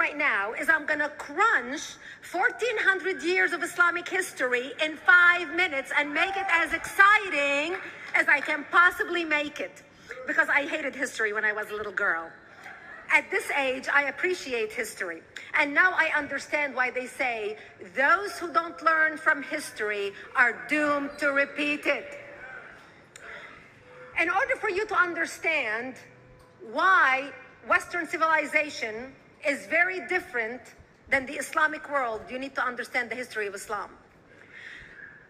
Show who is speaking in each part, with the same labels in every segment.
Speaker 1: right now is I'm going to crunch 1,400 years of Islamic history in 5 minutes and make it as exciting as I can possibly make it. Because I hated history when I was a little girl. At this age, I appreciate history. And now I understand why they say those who don't learn from history are doomed to repeat it. In order for you to understand why Western civilization is very different than the Islamic world, you need to understand the history of Islam.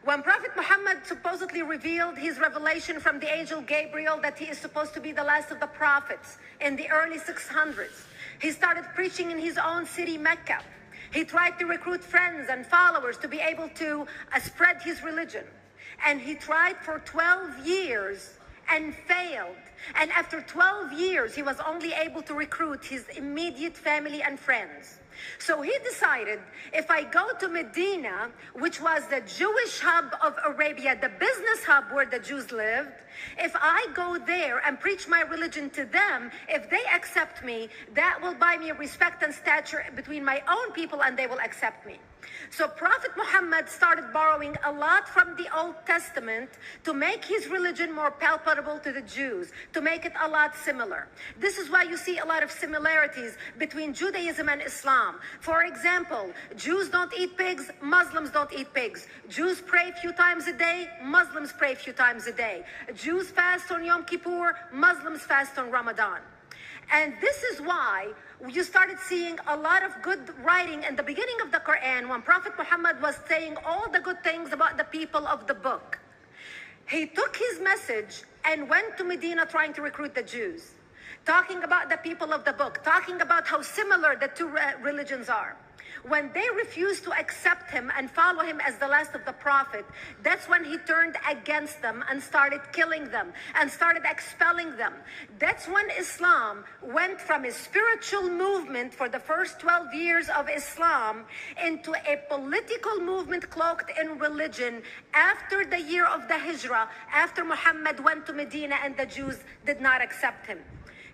Speaker 1: When Prophet Muhammad supposedly revealed his revelation from the angel Gabriel that he is supposed to be the last of the prophets in the early 600s, he started preaching in his own city, Mecca. He tried to recruit friends and followers to be able to spread his religion. And he tried for 12 years and failed. And after 12 years, he was only able to recruit his immediate family and friends. So he decided, if I go to Medina, which was the Jewish hub of Arabia, the business hub where the Jews lived, if I go there and preach my religion to them, if they accept me, that will buy me respect and stature between my own people, and they will accept me. So Prophet Muhammad started borrowing a lot from the Old Testament to make his religion more palpable to the Jews, to make it a lot similar. This is why you see a lot of similarities between Judaism and Islam. For example, Jews don't eat pigs, Muslims don't eat pigs. Jews pray a few times a day, Muslims pray a few times a day. Jews fast on Yom Kippur, Muslims fast on Ramadan. And this is why you started seeing a lot of good writing in the beginning of the Quran when Prophet Muhammad was saying all the good things about the people of the book. He took his message and went to Medina trying to recruit the Jews, talking about the people of the book, talking about how similar the two religions are. When they refused to accept him and follow him as the last of the prophet, that's when he turned against them and started killing them and started expelling them. That's when Islam went from a spiritual movement for the first 12 years of Islam into a political movement cloaked in religion after the year of the Hijrah, after Muhammad went to Medina and the Jews did not accept him.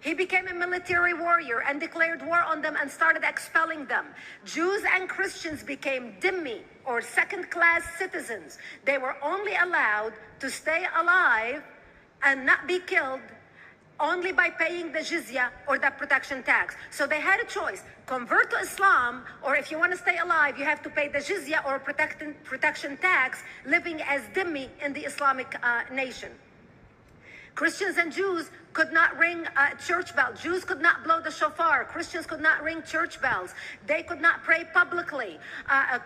Speaker 1: He became a military warrior and declared war on them and started expelling them. Jews and Christians became dhimmi, or second-class citizens. They were only allowed to stay alive and not be killed only by paying the jizya, or the protection tax. So they had a choice: convert to Islam, or if you want to stay alive, you have to pay the jizya or protection tax, living as dhimmi in the Islamic nation. Christians and Jews could not ring church bells. Jews could not blow the shofar. Christians could not ring church bells. They could not pray publicly.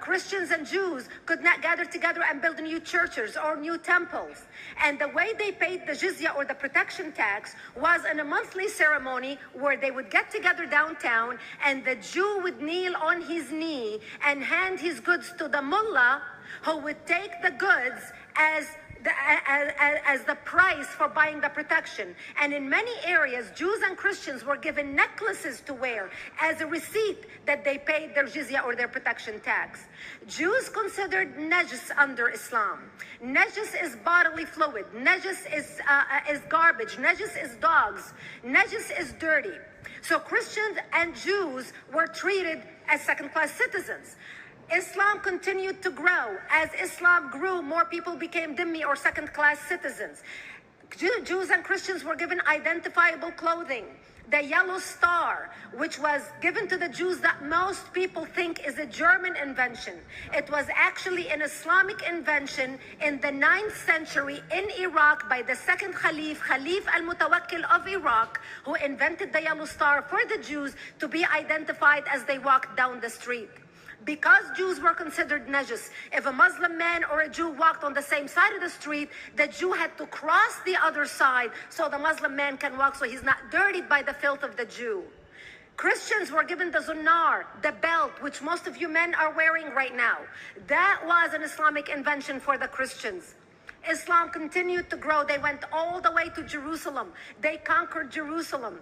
Speaker 1: Christians and Jews could not gather together and build new churches or new temples. And the way they paid the jizya, or the protection tax, was in a monthly ceremony where they would get together downtown and the Jew would kneel on his knee and hand his goods to the mullah, who would take the goods as the price for buying the protection. And in many areas, Jews and Christians were given necklaces to wear as a receipt that they paid their jizya, or their protection tax. Jews considered najis under Islam. Najis is bodily fluid. Najis is garbage. Najis is dogs. Najis is dirty. So Christians and Jews were treated as second-class citizens. Islam continued to grow. As Islam grew, more people became dhimmi, or second-class citizens. Jews and Christians were given identifiable clothing. The yellow star, which was given to the Jews, that most people think is a German invention. It was actually an Islamic invention in the 9th century in Iraq by the second Khalif al-Mutawakkil of Iraq, who invented the yellow star for the Jews to be identified as they walked down the street. Because Jews were considered najis, if a Muslim man or a Jew walked on the same side of the street, the Jew had to cross the other side so the Muslim man can walk, so he's not dirtied by the filth of the Jew. Christians were given the zunar, the belt, which most of you men are wearing right now. That was an Islamic invention for the Christians. Islam continued to grow. They went all the way to Jerusalem. They conquered Jerusalem.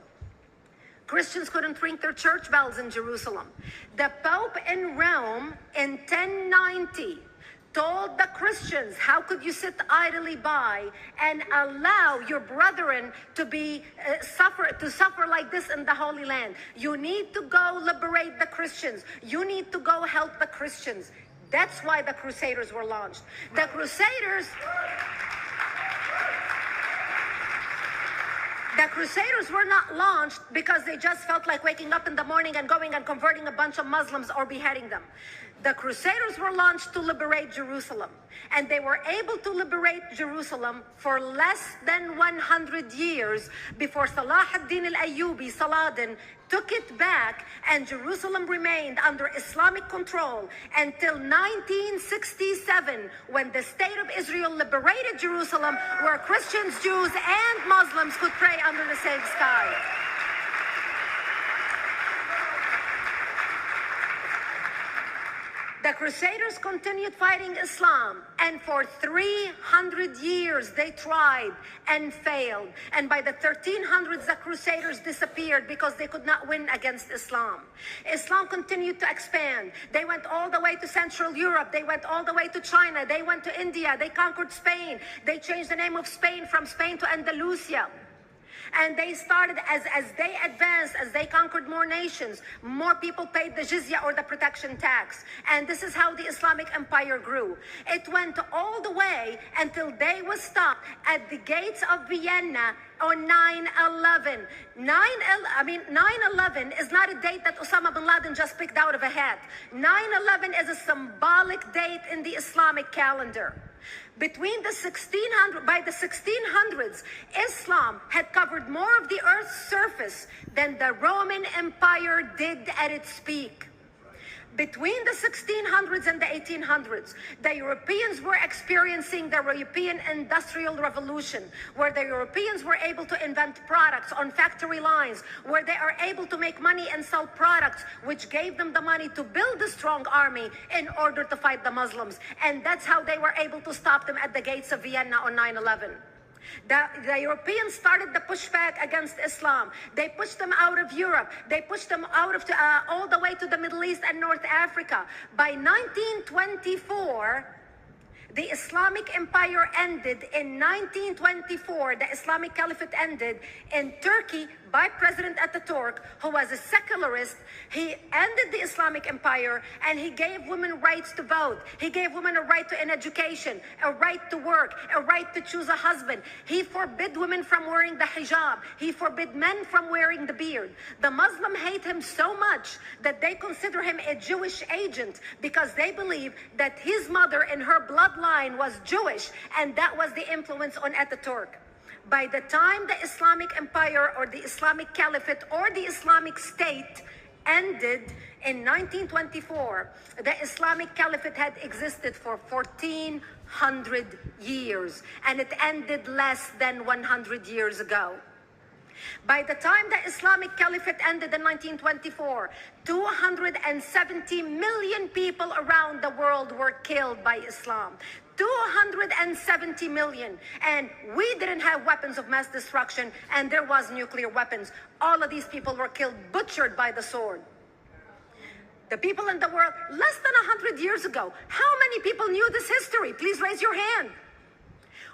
Speaker 1: Christians couldn't ring their church bells in Jerusalem. The Pope in Rome in 1090 told the Christians, how could you sit idly by and allow your brethren to be suffer like this in the Holy Land? You need to go liberate the Christians. You need to go help the Christians. That's why the Crusaders were launched. The Crusaders were not launched because they just felt like waking up in the morning and going and converting a bunch of Muslims or beheading them. The Crusaders were launched to liberate Jerusalem. And they were able to liberate Jerusalem for less than 100 years before Salah ad-Din al-Ayyubi, Saladin, took it back, and Jerusalem remained under Islamic control until 1967, when the State of Israel liberated Jerusalem, where Christians, Jews, and Muslims could pray under the same sky. The Crusaders continued fighting Islam, and for 300 years they tried and failed. And by the 1300s, the Crusaders disappeared because they could not win against Islam. Islam continued to expand. They went all the way to Central Europe. They went all the way to China. They went to India. They conquered Spain. They changed the name of Spain from Spain to Andalusia. And they started, as they advanced, as they conquered more nations, more people paid the jizya, or the protection tax. And this is how the Islamic Empire grew. It went all the way until they was stopped at the gates of Vienna on 9/11. 9/11 is not a date that Osama bin Laden just picked out of a hat. 9/11 is a symbolic date in the Islamic calendar. By the 1600s, Islam had covered more of the earth's surface than the Roman Empire did at its peak. Between the 1600s and the 1800s, the Europeans were experiencing the European Industrial Revolution, where the Europeans were able to invent products on factory lines, where they are able to make money and sell products, which gave them the money to build a strong army in order to fight the Muslims. And that's how they were able to stop them at the gates of Vienna on 9/11. The Europeans started the pushback against Islam. They pushed them out of Europe. They pushed them out of all the way to the Middle East and North Africa. By 1924, the Islamic Empire ended. In 1924, the Islamic Caliphate ended in Turkey by President Ataturk, who was a secularist. He ended the Islamic Empire, and he gave women rights to vote. He gave women a right to an education, a right to work, a right to choose a husband. He forbid women from wearing the hijab. He forbid men from wearing the beard. The Muslims hate him so much that they consider him a Jewish agent, because they believe that his mother and her bloodline was Jewish, and that was the influence on Ataturk. By the time the Islamic Empire, or the Islamic Caliphate, or the Islamic State ended in 1924, the Islamic Caliphate had existed for 1400 years, and it ended less than 100 years ago. By the time the Islamic Caliphate ended in 1924, 270 million people around the world were killed by Islam. 270 million. And we didn't have weapons of mass destruction, and there was nuclear weapons. All of these people were killed, butchered by the sword. The people in the world, less than 100 years ago, how many people knew this history? Please raise your hand.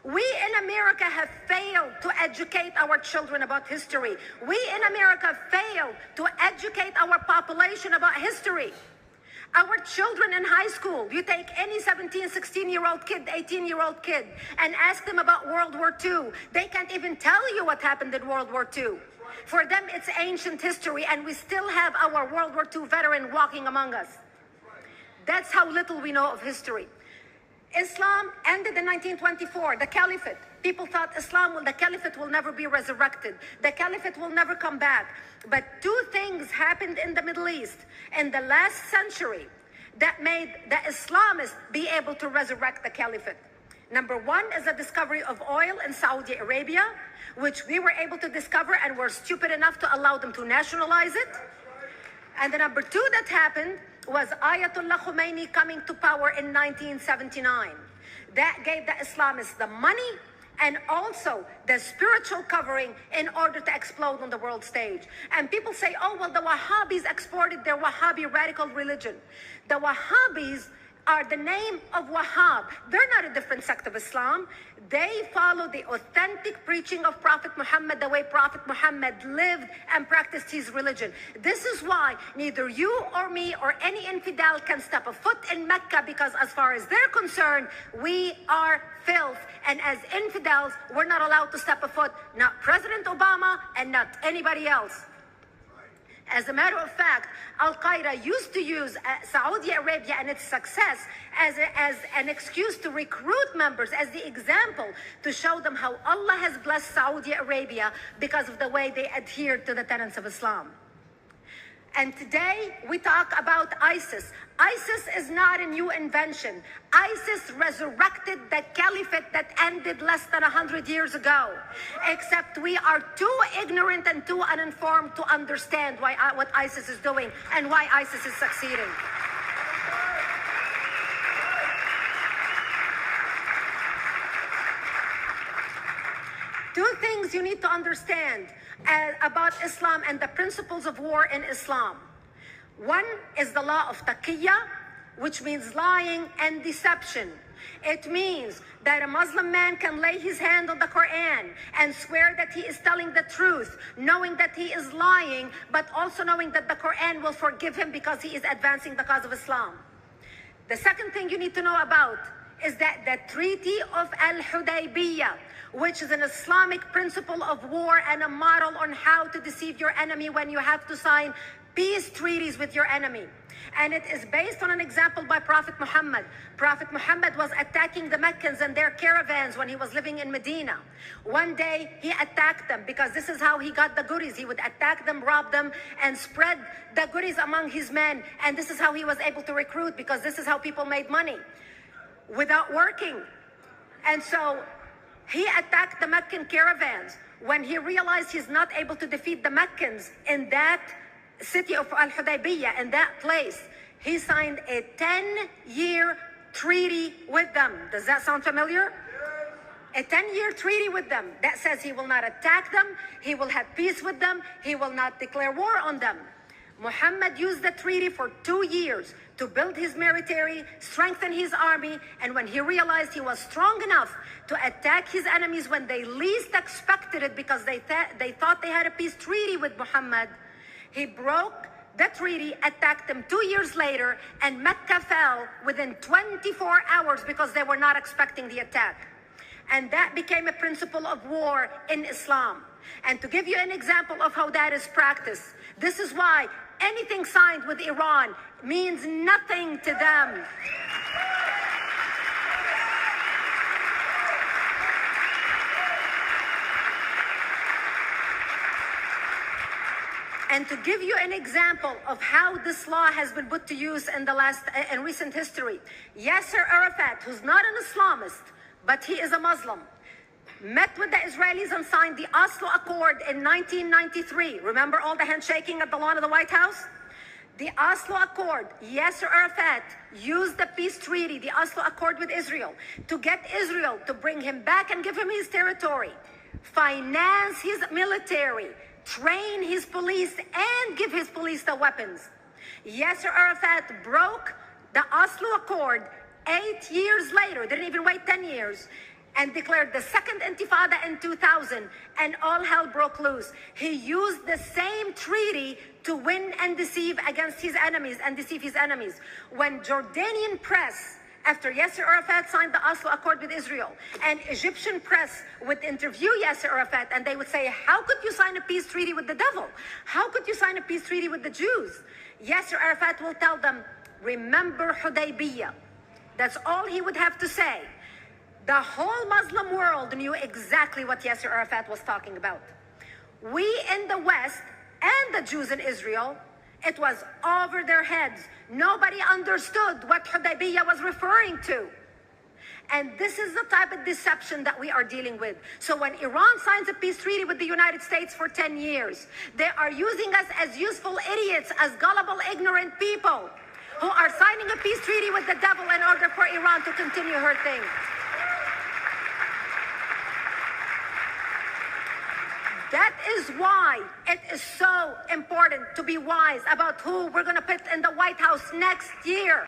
Speaker 1: We in America have failed to educate our children about history. We in America failed to educate our population about history. Our children in high school, you take any 17, 16-year-old kid, 18-year-old kid, and ask them about World War II. They can't even tell you what happened in World War II. For them, it's ancient history, and we still have our World War II veteran walking among us. That's how little we know of history. Islam ended in 1924, the Caliphate. People thought the Caliphate will never be resurrected. The Caliphate will never come back. But two things happened in the Middle East in the last century that made the Islamists be able to resurrect the Caliphate. Number one is the discovery of oil in Saudi Arabia, which we were able to discover and were stupid enough to allow them to nationalize it. And the number two that happened was Ayatollah Khomeini coming to power in 1979. That gave the Islamists the money and also the spiritual covering in order to explode on the world stage. And people say, oh, well, the Wahhabis exported their Wahhabi radical religion. The Wahhabis are the name of Wahhab. They're not a different sect of Islam. They follow the authentic preaching of Prophet Muhammad, the way Prophet Muhammad lived and practiced his religion. This is why neither you or me or any infidel can step a foot in Mecca, because as far as they're concerned, we are filth. And as infidels, we're not allowed to step a foot, not President Obama and not anybody else. As a matter of fact, Al-Qaeda used to use Saudi Arabia and its success as an excuse to recruit members, as the example to show them how Allah has blessed Saudi Arabia because of the way they adhered to the tenets of Islam. And today we talk about ISIS. ISIS is not a new invention. ISIS resurrected the caliphate that ended less than 100 years ago. Except we are too ignorant and too uninformed to understand what ISIS is doing and why ISIS is succeeding. Two things you need to understand about Islam and the principles of war in Islam. One is the law of taqiyya, which means lying and deception. It means that a Muslim man can lay his hand on the Quran and swear that he is telling the truth, knowing that he is lying, but also knowing that the Quran will forgive him because he is advancing the cause of Islam. The second thing you need to know about is that the Treaty of Al-Hudaybiyah, which is an Islamic principle of war and a model on how to deceive your enemy when you have to sign peace treaties with your enemy. And it is based on an example by Prophet Muhammad. Prophet Muhammad was attacking the Meccans and their caravans when he was living in Medina. One day he attacked them because this is how he got the goodies. He would attack them, rob them, and spread the goodies among his men. And this is how he was able to recruit, because this is how people made money without working. And so he attacked the Meccan caravans. When he realized he's not able to defeat the Meccans in that city of Al-Hudaybiyah, in that place, he signed a 10-year treaty with them. Does that sound familiar? A 10-year treaty with them that says he will not attack them, he will have peace with them, he will not declare war on them. Muhammad used the treaty for 2 years to build his military, strengthen his army, and when he realized he was strong enough to attack his enemies when they least expected it, because they thought they had a peace treaty with Muhammad, he broke the treaty, attacked them 2 years later, and Mecca fell within 24 hours because they were not expecting the attack. And that became a principle of war in Islam. And to give you an example of how that is practiced, this is why anything signed with Iran means nothing to them. And to give you an example of how this law has been put to use in recent history, Yasser Arafat, who's not an Islamist, but he is a Muslim, met with the Israelis and signed the Oslo Accord in 1993. Remember all the handshaking at the lawn of the White House? The Oslo Accord, Yasser Arafat used the peace treaty, the Oslo Accord with Israel, to get Israel to bring him back and give him his territory, finance his military, train his police, and give his police the weapons. Yasser Arafat broke the Oslo Accord 8 years later, didn't even wait 10 years, and declared the second intifada in 2000, and all hell broke loose. He used the same treaty to win and deceive against his enemies and deceive his enemies. When Jordanian press, after Yasser Arafat signed the Oslo Accord with Israel, and Egyptian press would interview Yasser Arafat, and they would say, how could you sign a peace treaty with the devil? How could you sign a peace treaty with the Jews? Yasser Arafat will tell them, remember Hudaybiyah. That's all he would have to say. The whole Muslim world knew exactly what Yasser Arafat was talking about. We in the West and the Jews in Israel, it was over their heads. Nobody understood what Hudaybiyah was referring to. And this is the type of deception that we are dealing with. So when Iran signs a peace treaty with the United States for 10 years, they are using us as useful idiots, as gullible, ignorant people who are signing a peace treaty with the devil in order for Iran to continue her thing. That is why it is so important to be wise about who we're going to put in the White House next year.